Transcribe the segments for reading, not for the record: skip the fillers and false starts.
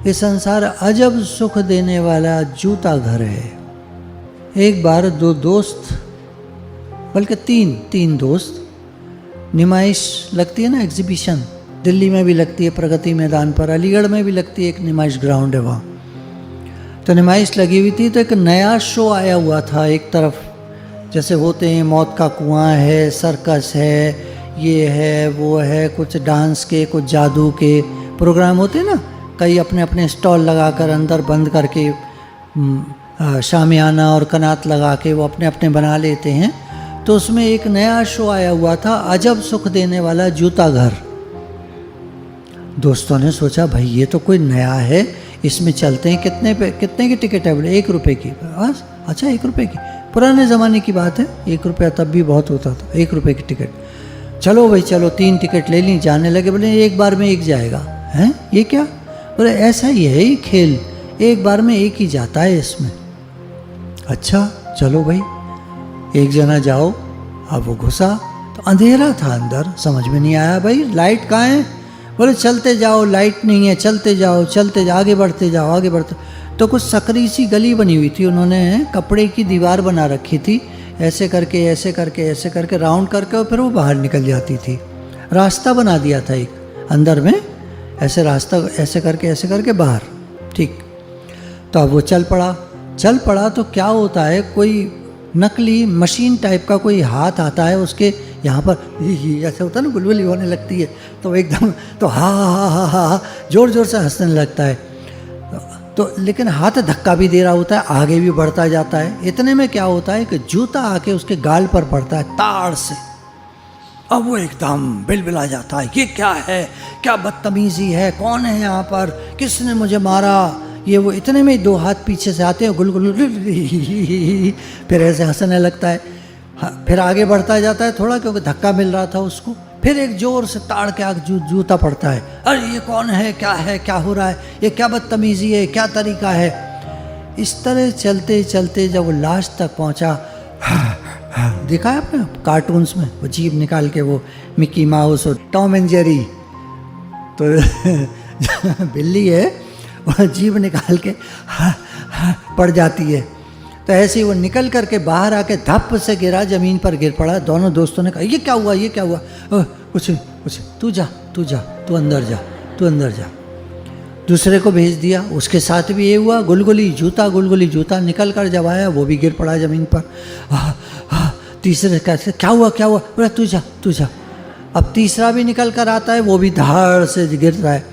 ये संसार अजब सुख देने वाला जूता घर है। एक बार दो दोस्त, बल्कि तीन दोस्त, नुमाइश लगती है ना, एग्जीबिशन, दिल्ली में भी लगती है प्रगति मैदान पर, अलीगढ़ में भी लगती है, एक नुमाइश ग्राउंड है वहाँ। तो नुमाइश लगी हुई थी, तो एक नया शो आया हुआ था। एक तरफ जैसे होते हैं मौत का कुआं है, सर्कस है, ये है वो है, कुछ डांस के, कुछ जादू के प्रोग्राम होते हैं ना, कई अपने अपने स्टॉल लगाकर अंदर बंद करके शामियाना और कनात लगा के वो अपने अपने बना लेते हैं। तो उसमें एक नया शो आया हुआ था, अजब सुख देने वाला जूता घर। दोस्तों ने सोचा भाई ये तो कोई नया है, इसमें चलते हैं। कितने की टिकट है? बोले 1 रुपये की। बस, अच्छा 1 रुपये की, पुराने ज़माने की बात है, 1 रुपया तब भी बहुत होता था, 1 रुपये की टिकट। चलो भाई चलो, 3 टिकट ले ली, जाने लगे। बोले एक बार में एक जाएगा। हैं ये क्या? बोले ऐसा ही है ये खेल, एक बार में एक ही जाता है इसमें। अच्छा चलो भाई, एक जना जाओ। अब वो घुसा तो अंधेरा था अंदर, समझ में नहीं आया भाई लाइट कहाँ है। बोले चलते जाओ, लाइट नहीं है, चलते जाओ आगे बढ़ते जाओ आगे बढ़ते। तो कुछ सकरी सी गली बनी हुई थी, उन्होंने कपड़े की दीवार बना रखी थी, ऐसे करके राउंड करके, और फिर वो बाहर निकल जाती थी। रास्ता बना दिया था एक अंदर में, ऐसे रास्ता ऐसे करके बाहर। ठीक, तो अब वो चल पड़ा तो क्या होता है, कोई नकली मशीन टाइप का कोई हाथ आता है उसके यहाँ पर, ऐसे होता है ना, गुलगुली होने लगती है, तो एकदम तो हा जोर जोर से हंसने लगता है। तो लेकिन हाथ धक्का भी दे रहा होता है, आगे भी बढ़ता जाता है। इतने में क्या होता है कि जूता आके उसके गाल पर पड़ता है ताड़ से। अब वो एकदम बिलबिला जाता है, ये क्या है, क्या बदतमीजी है, कौन है यहाँ पर, किसने मुझे मारा, ये वो। इतने में 2 हाथ पीछे से आते हैं, गुलगुल, फिर ऐसे हंसने लगता है। फिर आगे बढ़ता जाता है थोड़ा, क्योंकि धक्का मिल रहा था उसको। फिर एक जोर से ताड़ के आगे जूता पड़ता है। अरे ये कौन है, क्या हो रहा है, ये क्या बदतमीजी है, क्या तरीका है। इस तरह चलते जब वो लास्ट तक पहुंचा, देखा है आपने कार्टून्स में, वो जीभ निकाल के, वो मिकी माउस और टॉम एंड जेरी, तो बिल्ली है, वो जीभ निकाल के पड़ जाती है। तो ऐसे ही वो निकल करके बाहर आके धप से गिरा, ज़मीन पर गिर पड़ा। दोनों दोस्तों ने कहा ये क्या हुआ? कुछ तू अंदर जा। दूसरे को भेज दिया, उसके साथ भी ये हुआ। गुलगुली जूता निकल कर जब आया, वो भी गिर पड़ा ज़मीन पर। तीसरे कैसे क्या हुआ? बोला तू जा। अब तीसरा भी निकल कर आता है, वो भी धाड़ से गिर रहा है।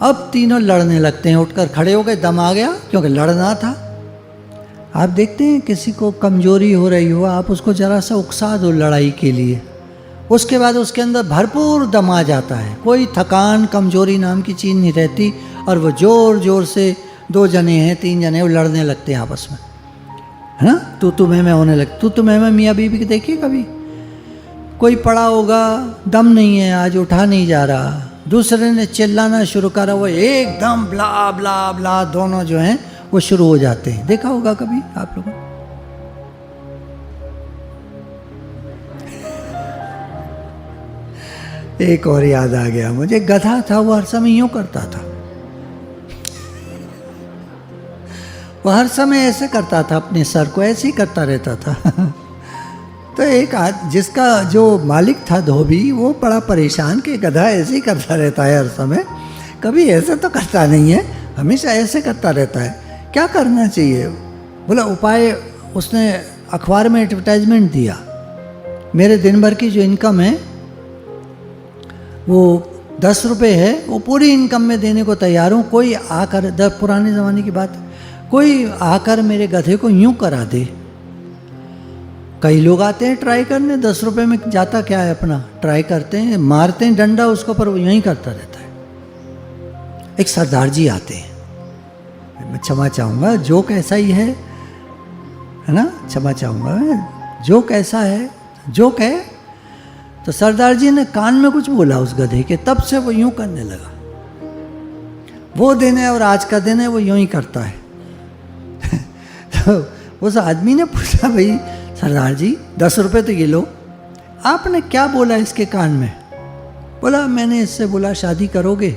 अब तीनों लड़ने लगते हैं, उठकर खड़े हो गए, दम आ गया, क्योंकि लड़ना था। आप देखते हैं किसी को कमजोरी हो रही हो, आप उसको ज़रा सा उकसा दो लड़ाई के लिए, उसके बाद उसके अंदर भरपूर दम आ जाता है, कोई थकान कमजोरी नाम की चीज़ नहीं रहती, और वो जोर जोर से 2 जने हैं 3 जने वो लड़ने लगते हैं आपस में, है ना। तू मैं होने लगती। तू मैं मियाँ बीवी की देखिए कभी, कोई पड़ा होगा, दम नहीं है, आज उठा नहीं जा रहा, दूसरे ने चिल्लाना शुरू करा, वो एकदम ब्ला ब्ला ब्ला, दोनों जो हैं वो शुरू हो जाते हैं। देखा होगा कभी आप लोगों। एक और याद आ गया मुझे, गधा था, वो हर समय यूं करता था, वो हर समय ऐसे करता था, अपने सर को ऐसे ही करता रहता था। तो एक जिसका जो मालिक था धोबी, वो बड़ा परेशान कि गधा ऐसे ही करता रहता है हर समय, कभी ऐसे तो करता नहीं है, हमेशा ऐसे करता रहता है, क्या करना चाहिए। बोला उपाय, उसने अखबार में एडवर्टाइजमेंट दिया, मेरे दिन भर की जो इनकम है वो 10 रुपये है, वो पूरी इनकम में देने को तैयार हूँ, कोई आकर, पुराने ज़माने की बात, कोई आकर मेरे गधे को यूं करा दे। कई लोग आते हैं ट्राई करने, 10 रुपये में जाता क्या है, अपना ट्राई करते हैं, मारते हैं डंडा उसको, पर वो यहीं करता रहता है। एक सरदार जी आते हैं, मैं क्षमा चाहूँगा, जोक ऐसा ही है ना, क्षमा चाहूँगा, जोक ऐसा है, जोक है। तो सरदार जी ने कान में कुछ बोला उस गधे के, तब से वो यूं करने लगा, वो दिन है और आज का दिन है, वो यूं ही करता है। तो उस आदमी ने पूछा, भाई सरदार जी 10 रुपये तो ये लो, आपने क्या बोला इसके कान में? बोला मैंने इससे बोला शादी करोगे?